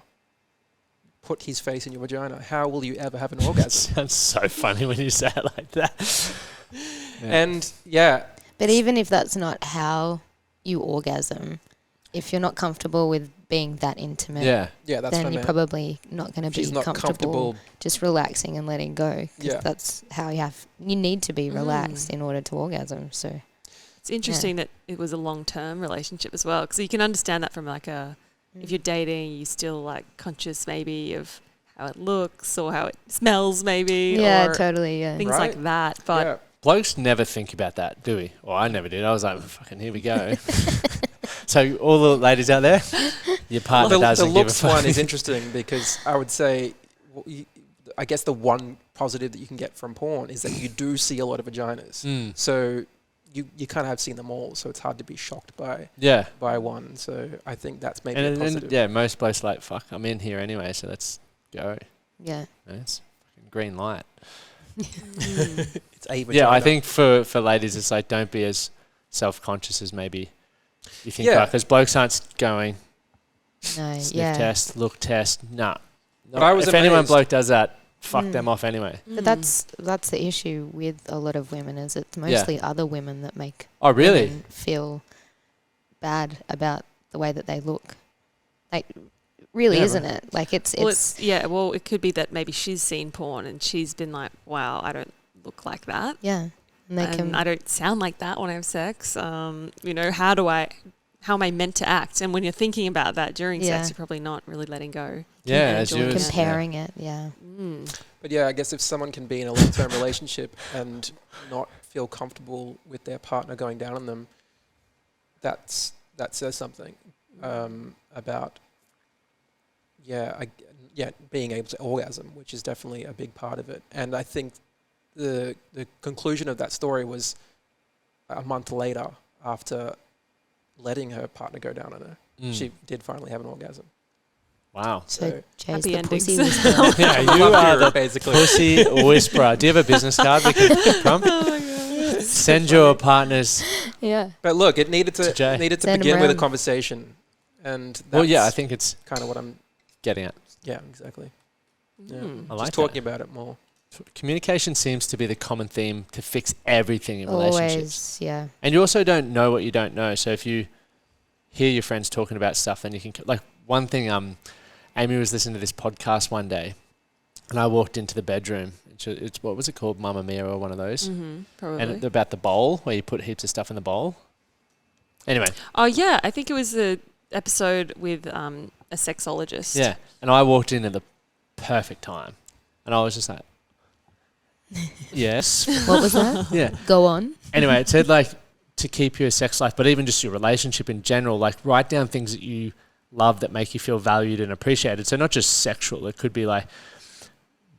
S3: put his face in your vagina, how will you ever have an orgasm?
S1: Sounds so funny when you say it like that.
S3: And
S4: But even if that's not how you orgasm, if you're not comfortable with being that intimate,
S3: that's
S4: then you're probably not going to be comfortable just relaxing and letting go. Because that's how you need to be relaxed in order to orgasm. So
S2: it's interesting that it was a long-term relationship as well, because you can understand that from like if you're dating, you're still like conscious maybe of how it looks or how it smells maybe.
S4: Yeah,
S2: or
S4: totally. Yeah,
S2: things like that. But
S1: blokes never think about that, do we? Well, I never did. I was like, fucking, here we go. So all the ladies out there, your partner doesn't give a fuck.
S3: The looks one is interesting because I would say, I guess the one positive that you can get from porn is that you do see a lot of vaginas. So you kind of have seen them all, so it's hard to be shocked by one. So I think that's maybe a positive.
S1: And most blokes are like, fuck, I'm in here anyway, so let's go.
S4: Yeah.
S1: It's fucking green light.
S3: It's a vagina.
S1: I think for ladies, it's like, don't be as self-conscious as maybe you think about, because blokes aren't going sniff test, look test, nah.
S3: But I was
S1: if anyone bloke does that, fuck them off anyway.
S4: But that's the issue with a lot of women, is it's mostly other women that make women feel bad about the way that they look. Like, really, isn't it? Like it
S2: could be that maybe she's seen porn and she's been like, wow, I don't look like that.
S4: Yeah.
S2: And I don't sound like that when I have sex. How am I meant to act? And when you're thinking about that during sex, you're probably not really letting go.
S1: Yeah, as you
S4: comparing it. Yeah.
S3: But I guess if someone can be in a long-term relationship and not feel comfortable with their partner going down on them, that says something about being able to orgasm, which is definitely a big part of it. And I think the conclusion of that story was a month later, after letting her partner go down on her. She did finally have an orgasm.
S1: Wow.
S4: So Jay's
S2: happy
S4: the
S2: endings.
S4: pussy whisperer.
S1: Yeah, you are the pussy whisperer. Do you have a business card we can prompt? Oh my God. Send your partners.
S4: Yeah.
S3: But look, it needed to begin with a conversation. And that's
S1: I think it's
S3: kind of what I'm
S1: getting at.
S3: Yeah, exactly. Yeah.
S1: I like
S3: just talking about it more.
S1: Communication seems to be the common theme to fix everything in relationships.
S4: Yeah.
S1: And you also don't know what you don't know. So if you hear your friends talking about stuff, then you can, like, one thing, Amy was listening to this podcast one day, and I walked into the bedroom. It's what was it called, Mamma Mia or one of those?
S2: Probably.
S1: And about the bowl, where you put heaps of stuff in the bowl. Anyway.
S2: Oh, yeah. I think it was the episode with a sexologist.
S1: Yeah. And I walked in at the perfect time. And I was just like, yes.
S4: What was that?
S1: Yeah.
S4: Go on.
S1: Anyway, it said, like, to keep your sex life, but even just your relationship in general, like, write down things that you love that make you feel valued and appreciated. So not just sexual. It could be like,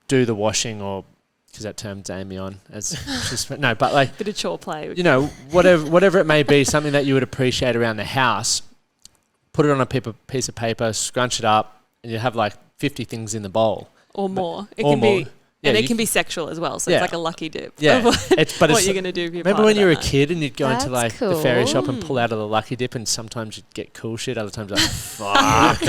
S1: do the washing, or because that turns Amy on as no, but like
S2: bit of chore play.
S1: You know, whatever it may be, something that you would appreciate around the house. Put it on a piece of paper, scrunch it up, and you have like 50 things in the bowl
S2: or more. It can be And it can be sexual as well, so it's like a lucky dip.
S1: Yeah,
S2: but what you're going to do if you
S1: remember when you were a kid and you'd go into like
S4: cool.
S1: the fairy shop and pull out of the lucky dip, and sometimes you'd get cool shit, other times like fuck.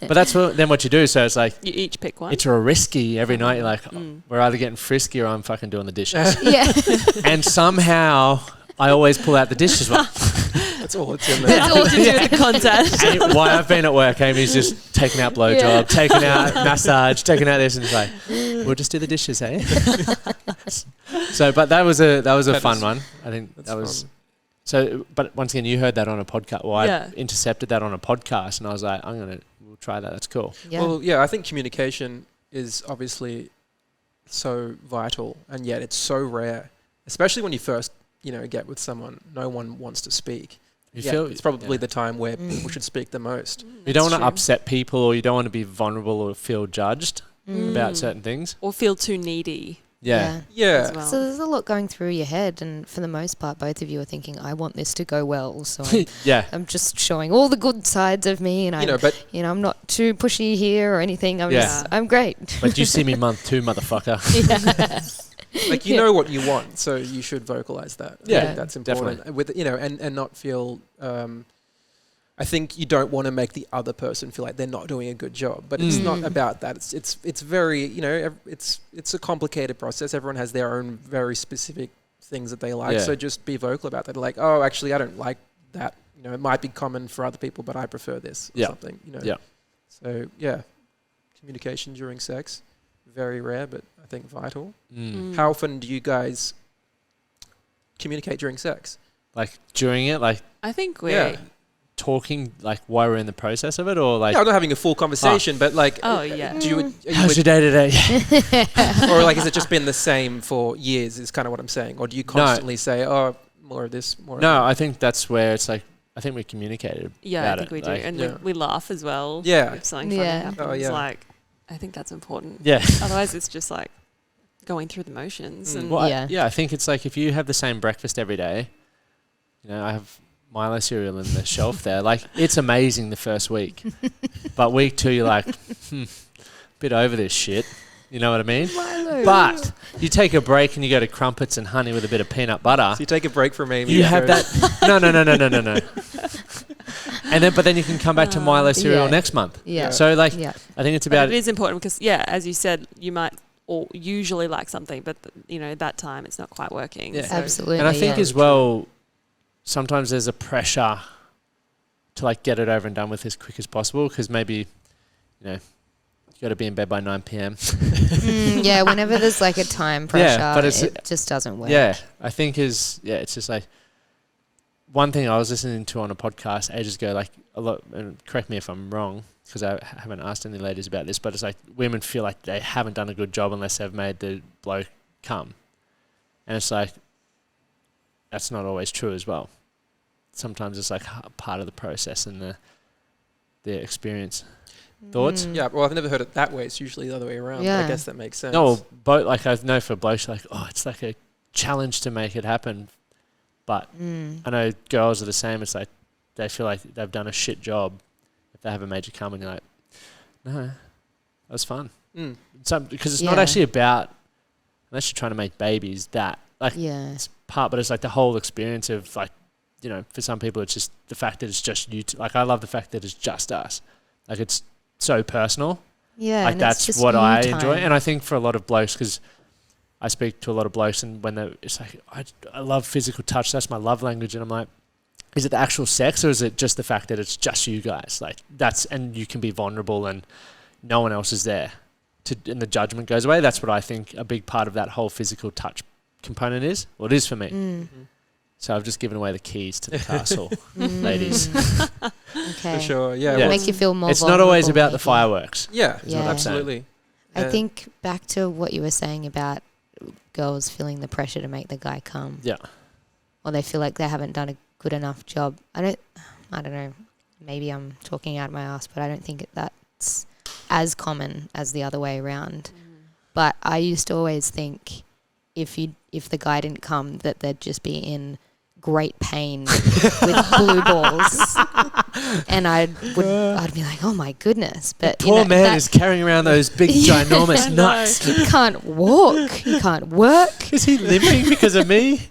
S1: But that's what you do. So it's like
S2: you each pick one.
S1: It's a risky every night. You're like, we're either getting frisky or I'm fucking doing the dishes.
S4: Yeah.
S1: And somehow I always pull out the dishes one.
S3: That's all it's in there.
S2: That's all to do with the content.
S1: And why I've been at work, Amy's just taking out blowjob, taking out massage, taking out this, and it's like, we'll just do the dishes, eh? So, but that was a fun one. I think that was. Fun. So, but once again, you heard that on a podcast. Well, I intercepted that on a podcast, and I was like, we'll try that. That's cool.
S3: Yeah. Well, yeah, I think communication is obviously so vital, and yet it's so rare, especially when you first, get with someone. No one wants to speak. It's probably the time where people should speak the most.
S1: You don't want to upset people, or you don't want to be vulnerable or feel judged about certain things.
S2: Or feel too needy.
S1: Yeah.
S2: Well.
S4: So there's a lot going through your head, and for the most part, both of you are thinking, I want this to go well. So I'm just showing all the good sides of me, and I'm not too pushy here or anything. I'm great.
S1: But you see me month 2, motherfucker.
S3: Like you know what you want, so you should vocalize that.
S1: Yeah,
S3: that's important. Definitely. With and not feel. I think you don't want to make the other person feel like they're not doing a good job, but it's not about that. It's very it's a complicated process. Everyone has their own very specific things that they like, so just be vocal about that. Like, oh, actually, I don't like that. It might be common for other people, but I prefer this or something. So communication during sex, very rare, but I think vital. How often do you guys communicate during sex?
S1: Like during it, like
S2: I think we're
S1: talking like while we're in the process of it, or like
S3: I'm not having a full conversation, but like
S1: how's your day today?
S3: Or like has it just been the same for years is kind of what I'm saying, or do you constantly say more of this, more of that?
S1: I think that's where it's like I think we communicated
S2: I think we do, and we laugh as well.
S3: If
S2: something funny happens, like I think that's important. Otherwise it's just like going through the motions. And
S1: I think it's like if you have the same breakfast every day, I have Milo cereal in the shelf there. Like, it's amazing the first week. But week 2, you're like, bit over this shit. You know what I mean?
S4: Milo.
S1: But you take a break and you go to crumpets and honey with a bit of peanut butter.
S3: So you take a break from Amy.
S1: You have that. No. And then you can come back to Milo cereal next month.
S4: Yeah.
S1: So, I think it's about...
S2: But it is important because, as you said, you might usually like something, but, that time it's not quite working.
S1: Yeah.
S2: So.
S4: Absolutely.
S1: And I think as well... Sometimes there's a pressure to get it over and done with as quick as possible because maybe, you got to be in bed by 9 p.m.
S4: Whenever there's a time pressure, but it just doesn't work.
S1: Yeah, I think it's just like one thing I was listening to on a podcast ages ago, a lot, and correct me if I'm wrong because I haven't asked any ladies about this, but it's like women feel like they haven't done a good job unless they've made the bloke come. And it's like, that's not always true as well. Sometimes it's part of the process and the experience. Thoughts?
S3: Yeah, well, I've never heard it that way. It's usually the other way around.
S4: Yeah.
S3: But I guess that makes sense.
S1: No, but I know for blokes, it's like a challenge to make it happen. But I know girls are the same. It's like they feel like they've done a shit job if they have a major come and you're like, no, that was fun. Because it's not actually about, unless you're trying to make babies, it's part, but it's the whole experience of for some people it's just the fact that it's just you. I love the fact that it's just us. It's so personal.
S4: Yeah,
S1: that's what I enjoy, and I think for a lot of blokes, because I speak to a lot of blokes, and when it's I love physical touch. That's my love language, and I'm like, is it the actual sex or is it just the fact that it's just you guys? And you can be vulnerable and no one else is there, and the judgment goes away. That's what I think a big part of that whole physical touch component is. Well, it is for me. So I've just given away the keys to the castle, ladies.
S4: Okay.
S3: For sure,
S4: Make you feel more.
S1: It's not always about the fireworks.
S3: Yeah, absolutely.
S4: I think back to what you were saying about girls feeling the pressure to make the guy come.
S1: Yeah.
S4: Or they feel like they haven't done a good enough job. I don't know. Maybe I'm talking out my ass, but I don't think that's as common as the other way around. But I used to always think if the guy didn't come, that they'd just be in great pain with blue balls, and I'd be like, oh my goodness! But
S1: the poor man is carrying around those big ginormous nuts.
S4: He can't walk. He can't work.
S1: Is he limping because of me?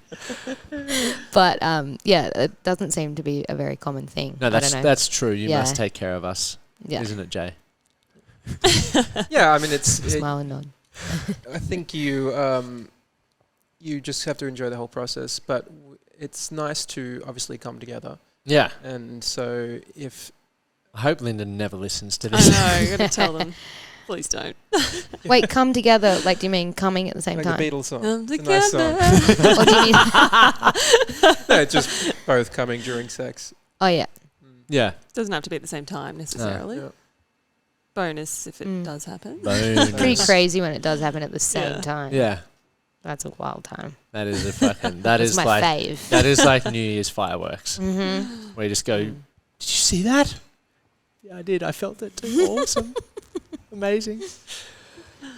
S4: But it doesn't seem to be a very common thing.
S1: No, that's true. You must take care of us, isn't it, Jay?
S3: Yeah, I mean
S4: smile and nod.
S3: I think you just have to enjoy the whole process, but it's nice to obviously come together.
S1: Yeah.
S3: And so
S1: I hope Linda never listens to this.
S2: I know, you're going to tell them. Please don't.
S4: Wait, come together, like, do you mean coming at the same
S3: like
S4: time?
S3: the Beatles song.
S2: Come
S3: It's a nice
S2: together.
S3: song.
S4: Or do you mean
S3: No, just both coming during sex.
S4: Oh, yeah.
S1: Yeah.
S2: Doesn't have to be at the same time necessarily.
S3: Yeah.
S2: Bonus if it does happen.
S1: Bonus.
S4: Pretty crazy when it does happen at the same time.
S1: Yeah.
S4: That's a wild time.
S1: That is a fucking. That
S4: That's
S1: is
S4: my
S1: like.
S4: fave.
S1: That is like New Year's fireworks.
S4: Mm-hmm.
S1: Where you just go. Did you see that? Yeah, I did. I felt it too. Awesome. Amazing.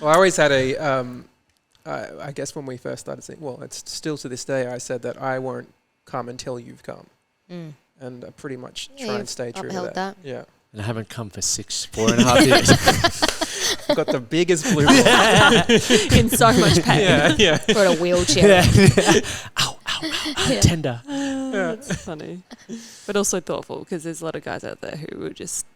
S3: Well, I always had I guess when we first started singing, well, it's still to this day, I said that I won't come until you've come.
S4: Mm.
S3: And I pretty much
S4: Yeah,
S3: try and
S4: you've
S3: stay true to
S4: upheld that.
S3: Yeah.
S1: And I haven't come for 4.5 years.
S3: Got the biggest blue ball.
S2: In so much pain.
S3: Yeah.
S4: Got a wheelchair.
S1: Ow, tender.
S2: That's funny. But also thoughtful, because there's a lot of guys out there who would just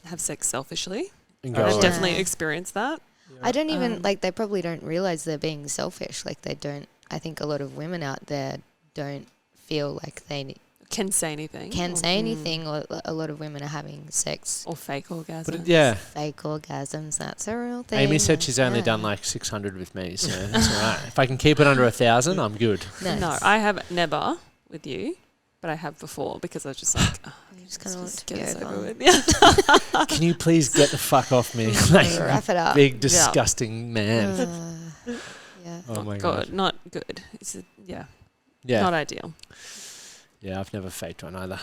S2: have sex selfishly.
S1: And
S2: I've
S1: go
S2: definitely
S4: Yeah.
S2: experienced that.
S3: Yeah.
S4: I don't even, they probably don't realize they're being selfish. Like, they don't, I think a lot of women out there don't feel like they
S2: Can say anything.
S4: can say anything, or a lot of women are having sex.
S2: Or fake orgasm.
S1: But yeah.
S4: Fake orgasms, that's a real thing.
S1: Amy said she's only
S4: Yeah.
S1: done like 600 with me, so that's all right. If I can keep it under 1,000, I'm good.
S4: Nice.
S2: No, I have never with you, but I have before, because I was just like,
S4: You just kind of want
S2: just
S4: to
S2: get
S4: be
S2: this
S4: over.
S2: over with. Yeah.
S1: Can you please get the fuck off me? Like,
S4: Wrap it up.
S1: big, disgusting man.
S4: Yeah.
S1: Oh my
S2: God,
S1: God.
S2: not good. It's
S1: Yeah.
S2: not ideal.
S1: Yeah, I've never faked one either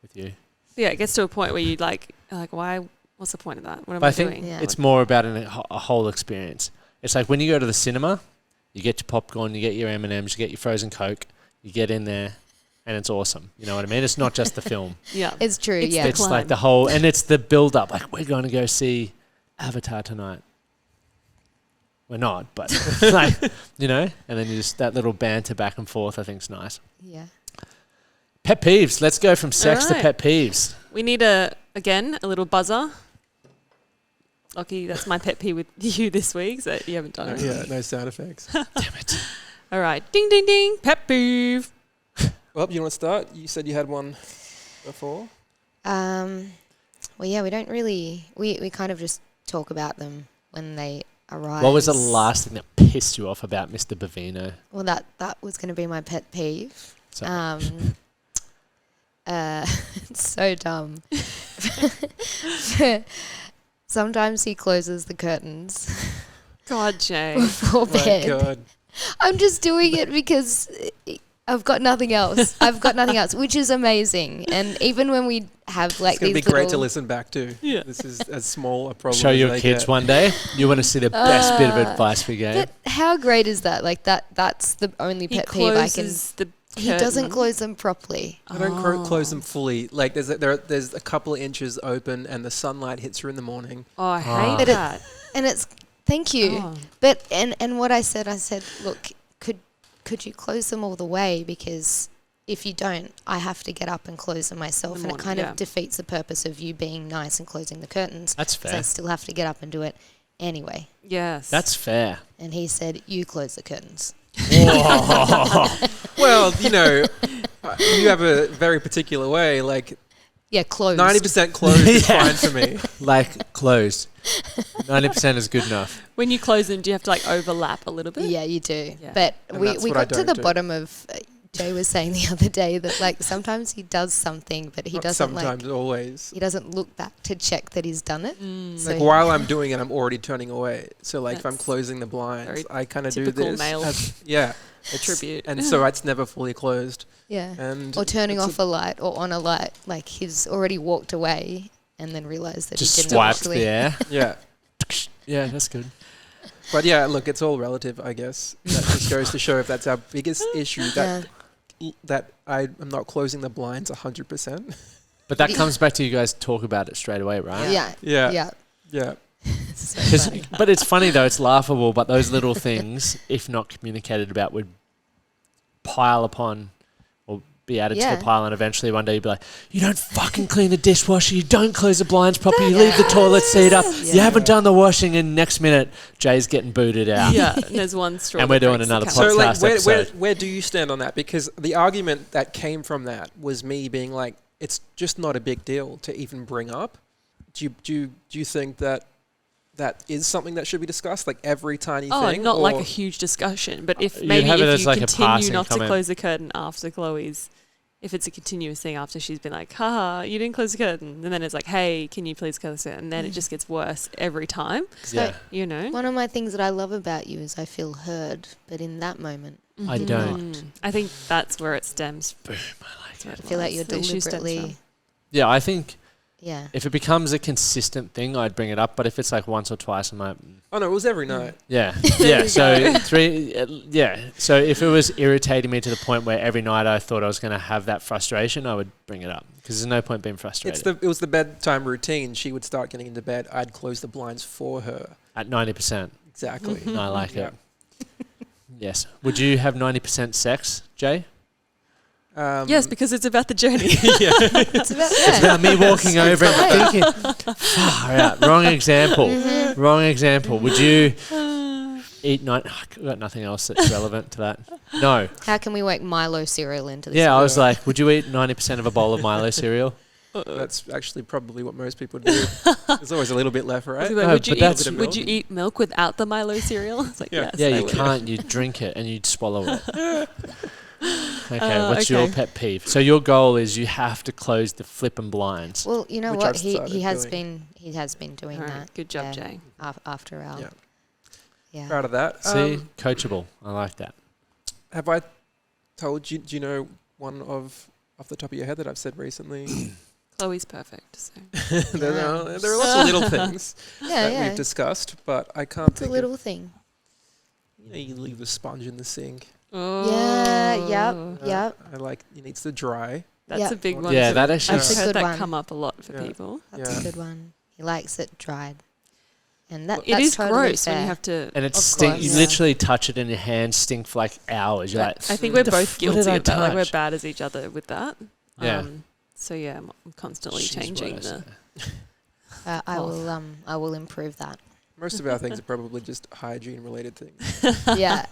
S1: with you.
S2: Yeah, it gets to a point where you like why? What's the point of that? What am
S1: But
S2: I
S1: I think
S2: doing?
S4: Yeah.
S1: it's more about a whole experience. It's like when you go to the cinema, you get your popcorn, you get your M&Ms, you get your frozen Coke, you get in there, and it's awesome. You know what I mean? It's not just the film.
S2: Yeah.
S4: It's true,
S2: It's
S4: yeah.
S2: the
S1: It's like
S2: climb.
S1: the whole, and it's the build up. Like, we're going to go see Avatar tonight. We're not, but like, you know, and then you just, that little banter back and forth, I think is nice.
S4: Yeah.
S1: Pet peeves. Let's go from sex to
S2: Alright.
S1: pet peeves.
S2: We need a little buzzer. Lockie, that's my pet peeve with you this week, so you haven't done it.
S3: Yeah, no sound effects.
S1: Damn it.
S2: All right. Ding, ding, ding. Pet peeve.
S3: Well, you want to start? You said you had one before.
S4: Well, yeah, we don't really, we kind of just talk about them when they arise.
S1: What was the last thing that pissed you off about Mr. Bovino?
S4: Well, that was going to be my pet peeve.
S1: So,
S4: It's so dumb. Sometimes he closes the curtains
S2: God, Jay.
S4: before
S3: Oh my
S4: bed.
S3: God.
S4: I'm just doing it because I've got nothing else. Which is amazing. And even when we have like
S3: It's going to
S4: these
S3: be great to
S4: little-
S3: listen back to.
S2: Yeah.
S3: This is as small a problem
S1: show
S3: as
S1: your
S3: they
S1: kids
S3: get.
S1: one day. You want to see the best bit of advice we gave.
S4: But how great is that? Like that's the only
S2: He
S4: pet peeve I can.
S2: closes the
S4: He doesn't
S2: curtain.
S4: close them properly.
S3: I don't close them fully. Like there's a couple of inches open, and the sunlight hits her in the morning.
S2: Oh, I
S1: Ah.
S2: hate that.
S4: And it's thank you.
S2: Oh.
S4: But and what I said, look, could you close them all the way? Because if you don't, I have to get up and close them myself, and it
S2: morning,
S4: kind
S2: yeah.
S4: of defeats the purpose of you being nice and closing the curtains.
S1: That's
S4: 'cause I
S1: fair.
S4: still have to get up and do it anyway.
S2: Yes.
S1: That's fair.
S4: And he said, "You close the curtains."
S3: Well, you know, you have a very particular way. Like
S4: Yeah, closed.
S3: 90% closed is
S1: Yeah.
S3: fine for me.
S1: Like, closed. 90% is good enough.
S2: when you close them, do you have to like overlap a little bit?
S4: Yeah, you do.
S2: Yeah.
S4: But
S3: And
S4: we
S3: that's what I
S4: got to
S3: don't
S4: the
S3: do.
S4: bottom of. Jay was saying the other day that like sometimes he does something, but he
S3: Not
S4: doesn't
S3: sometimes,
S4: like.
S3: always.
S4: He doesn't look back to check that he's done it. So
S3: Like
S4: he-
S3: while I'm doing it, I'm already turning away. So like if I'm
S2: That's
S3: closing the blinds,
S2: very
S3: I kind of do
S2: typical
S3: this.
S2: male
S3: Yeah. It's-
S2: attribute.
S3: And so it's never fully closed.
S4: yeah.
S3: And
S4: Or turning
S3: it's
S4: off a light or on a light, like he's already walked away and then realised that
S1: Just
S4: he didn't
S1: swiped
S4: actually.
S1: the air.
S3: yeah.
S1: Yeah, that's good.
S3: But yeah, look, it's all relative, I guess. That just goes to show if that's our biggest issue. That that I am not closing the blinds 100%.
S1: But that comes back to you guys talk about it straight away, right?
S3: Yeah.
S1: But it's funny though, it's laughable, but those little things, if not communicated about, would pile upon or be added to the pile, and eventually one day you'd be like, you don't fucking clean the dishwasher, you don't close the blinds properly, you leave the toilet seat up, you haven't done the washing, and next minute Jay's getting booted out.
S2: Yeah, there's one straw.
S1: And we're doing another podcast
S3: episode. Where do you stand on that? Because the argument that came from that was me being like, it's just not a big deal to even bring up. Do you think that is something that should be discussed, like every tiny thing?
S2: Not like a huge discussion, but if maybe if you continue not to close the curtain after Chloe's, if it's a continuous thing after she's been like, haha, you didn't close the curtain, and then it's like, hey, can you please close it? And then it just gets worse every time.
S4: So
S2: you know,
S4: one of my things that I love about you is I feel heard, but in that moment,
S1: I don't.
S2: I think that's where it stems.
S1: Boom, I like
S4: I feel like you're deliberately.
S1: Yeah, I think.
S4: Yeah.
S1: If it becomes a consistent thing, I'd bring it up. But if it's like once or twice, I'm like,
S3: oh no, it was every night.
S1: Yeah, yeah. So So if it was irritating me to the point where every night I thought I was going to have that frustration, I would bring it up because there's no point being frustrated.
S3: It was the bedtime routine. She would start getting into bed. I'd close the blinds for her
S1: At 90%.
S3: Exactly.
S1: I like it. Yes. Would you have 90% sex, Jay?
S2: Yes, because it's about the journey.
S4: It's
S1: about me walking over and thinking, far out. Wrong example. Wrong example. Would you eat I've got nothing else that's relevant to that. No.
S4: How can we work Milo cereal into this?
S1: Yeah, I was like, would you eat 90% of a bowl of Milo cereal?
S3: That's actually probably what most people do. There's always a little bit left, right?
S2: Would you eat milk without the Milo cereal? It's like, yes,
S1: yeah, you can't. You drink it and you'd swallow it. Okay, what's your pet peeve? So your goal is you have to close the flipping blinds.
S4: Well, you know what? He has been doing that.
S2: Good job, Jay.
S4: After our
S3: proud of that.
S1: See, coachable. I like that.
S3: Have I told you? Do you know one off the top of your head that I've said recently?
S2: Chloe's perfect. So.
S3: there are lots of little things that we've discussed, but I can't think.
S4: It's a little thing.
S3: You leave the sponge in the sink.
S2: Oh.
S4: Yeah, yep.
S3: I like it needs to dry.
S2: That's a big one.
S1: Yeah, that actually.
S2: I've heard that come up a lot for people.
S4: That's a good one. He likes it dried. And that
S2: it is
S4: totally
S2: gross when you have to.
S1: And it stinks. You literally touch it in your hand, stink for like hours. You're like,
S2: I think we're both guilty of that. Like we're bad as each other with that.
S1: Yeah.
S2: So yeah, I'm constantly changing the.
S4: I will improve that.
S3: Most of our things are probably just hygiene related things.
S4: Yeah.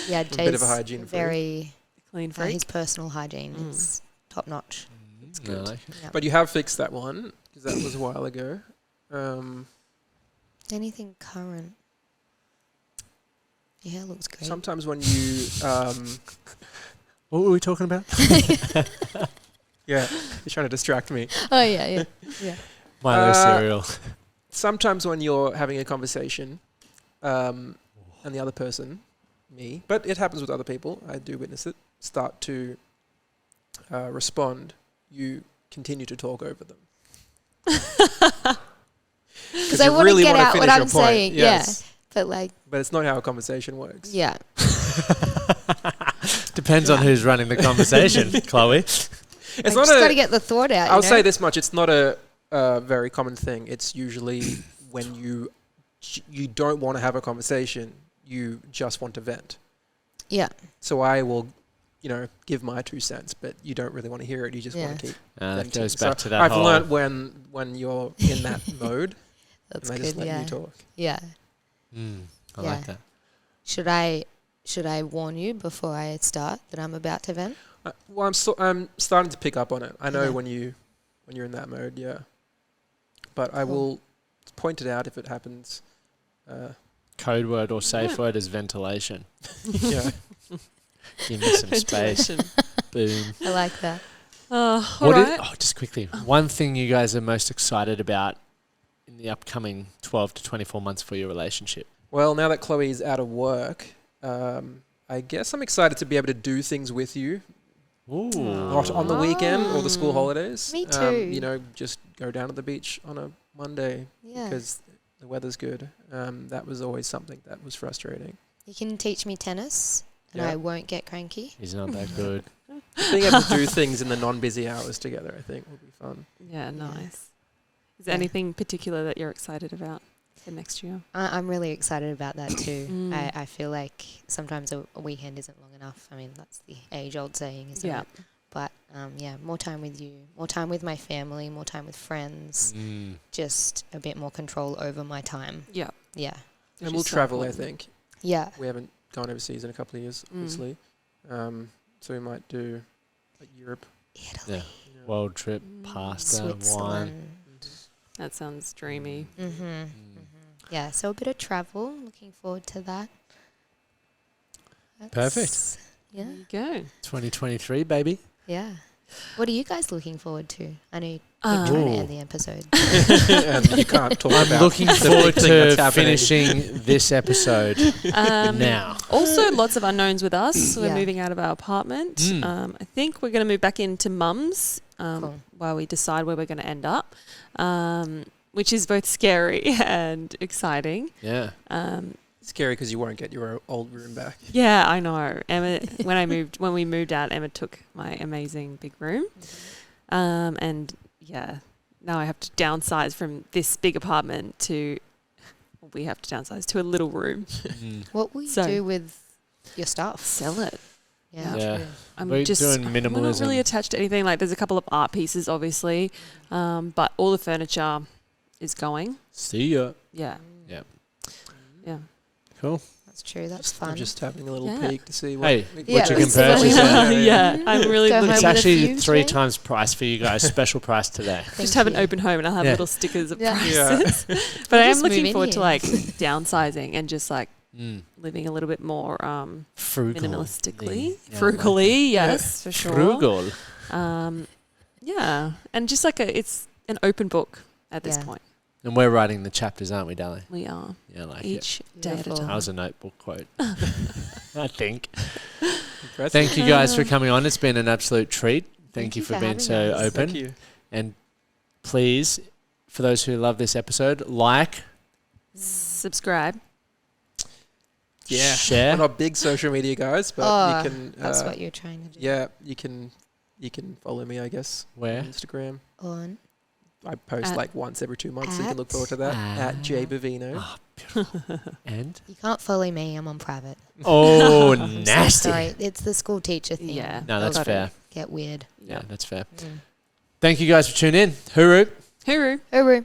S4: Yeah, Jay's
S3: a bit of a hygiene
S4: very
S2: clean freak.
S4: His personal hygiene is top notch.
S3: It's good.
S1: I like it.
S4: Yep.
S3: But you have fixed that one because that was a while ago.
S4: Anything current? Yeah, looks great.
S3: Sometimes when you
S1: what were we talking about?
S3: Yeah, you're trying to distract me.
S4: Oh yeah.
S1: Milo cereal.
S3: Sometimes when you're having a conversation, and the other person, me, but it happens with other people, I do witness it, start to respond, you continue to talk over them.
S4: Because I want to get out what I'm saying. Yes. Yeah.
S3: But it's not how a conversation works.
S4: Yeah.
S1: Depends on who's running the conversation, Chloe.
S4: It's not got to get the thought out.
S3: I'll say this much: it's not a very common thing. It's usually when you don't want to have a conversation, you just want to vent. Yeah. So I will, give my 2 cents, but you don't really want to hear it. You just want to keep.
S1: That goes back to that.
S3: I've learned when you're in that mode,
S4: that's
S3: and I just let you talk.
S4: Yeah.
S1: I like that.
S4: Should I warn you before I start that I'm about to vent?
S3: Well, I'm starting to pick up on it. I know when you're in that mode, yeah. But I will point it out if it happens.
S1: Code word or safe word is ventilation.
S3: Yeah.
S1: Give me some space. Boom.
S4: I like that.
S1: Just quickly, one thing you guys are most excited about in the upcoming 12 to 24 months for your relationship?
S3: Well, now that Chloe's out of work, I guess I'm excited to be able to do things with you.
S1: Ooh.
S3: Not on the weekend or the school holidays.
S4: Me too.
S3: Just go down to the beach on a Monday because the weather's good. That was always something that was frustrating.
S4: You can teach me tennis and I won't get cranky.
S1: He's not that good.
S3: Being able to do things in the non-busy hours together, I think, will be fun.
S2: Yeah, nice. Is there anything particular that you're excited about for next year?
S4: I'm really excited about that too. I feel like sometimes a weekend isn't long enough. I mean, that's the age-old saying, isn't it? But more time with you, more time with my family, more time with friends, just a bit more control over my time.
S2: Yeah.
S4: Yeah.
S3: And we'll travel, I think.
S4: Yeah.
S3: We haven't gone overseas in a couple of years, obviously. So we might do like Europe.
S4: Italy.
S1: Yeah. World trip, pasta, wine.
S4: Switzerland.
S2: That sounds dreamy.
S4: Yeah, so a bit of travel. Looking forward to that.
S1: Perfect.
S4: Yeah.
S2: There you go.
S1: 2023, baby.
S4: Yeah. What are you guys looking forward to? I know you keep trying to end the episode.
S3: And you can't talk about
S1: I'm looking
S3: the
S1: forward
S3: big thing that's
S1: to
S3: happening.
S1: finishing this episode now.
S2: Also, lots of unknowns with us. We're
S4: Yeah.
S2: moving out of our apartment. I think we're going to move back into Mum's
S4: Cool.
S2: while we decide where we're going to end up, which is both scary and exciting.
S1: Yeah.
S3: Scary because you won't get your old room back.
S2: Yeah, I know. Emma, when we moved out, Emma took my amazing big room, and yeah, now I have to downsize from this big apartment to. We have to downsize to a little room.
S4: What will you do with your stuff?
S2: Sell it.
S4: Yeah.
S1: We're doing
S2: We're not
S1: minimalism.
S2: really attached to anything. Like, there's a couple of art pieces, obviously, but all the furniture is going.
S1: See ya.
S2: Yeah.
S1: Yeah.
S2: Yeah.
S1: Cool.
S4: That's true. That's
S3: I'm
S4: fun.
S3: just having a little
S2: Yeah.
S3: peek to see what.
S1: Hey,
S3: what
S4: Yeah,
S1: you can
S4: let's see what
S1: purchase
S4: we
S1: it.
S4: have.
S2: Yeah, I'm really
S4: Go
S2: looking.
S4: home
S1: It's
S4: with a
S1: actually
S4: few
S1: 3
S4: today?
S1: times price for you guys. Special price today.
S2: Just have an open home, and I'll have
S1: Yeah.
S2: little stickers of
S4: Yeah.
S2: prices.
S3: Yeah.
S2: But I am
S4: just move
S2: looking
S4: in
S2: forward to
S4: here.
S2: like downsizing and just like
S1: Living
S2: a little bit more
S1: frugal.
S2: minimalistically,
S1: Yeah,
S2: frugally. Yes, for sure.
S1: Frugal.
S2: Yeah, and just like it's an open book at this
S4: Yeah.
S2: point.
S1: And we're writing the chapters, aren't we, darling?
S2: We are
S1: Yeah, like it.
S2: each day at a
S4: Beautiful.
S2: time.
S1: That was a notebook quote. I think.
S3: Impressive.
S1: Thank you guys for coming on. It's been an absolute treat. Thank you for being
S4: having
S1: so
S4: us.
S1: open.
S3: Thank you.
S1: And please, for those who love this episode, like,
S2: Subscribe.
S3: Yeah.
S1: share.
S3: We're not big social media guys, but you can.
S4: That's what you're trying to do.
S3: Yeah, you can follow me, I guess.
S1: Where?
S3: On Instagram.
S4: On.
S3: I post
S2: At-
S3: like once every 2 months, so you can look
S4: at-
S3: forward to that. At Jay Bovino.
S1: Oh, beautiful. And?
S4: You can't follow me. I'm on private.
S1: Oh,
S4: I'm so
S1: nasty.
S4: sorry. It's the school teacher thing.
S2: Yeah.
S1: No, that's
S4: It'll
S1: fair.
S4: Get weird.
S1: Yeah, that's fair.
S4: Mm.
S1: Thank you guys for tuning in. Hooroo.
S2: Hooroo.
S4: Hooroo.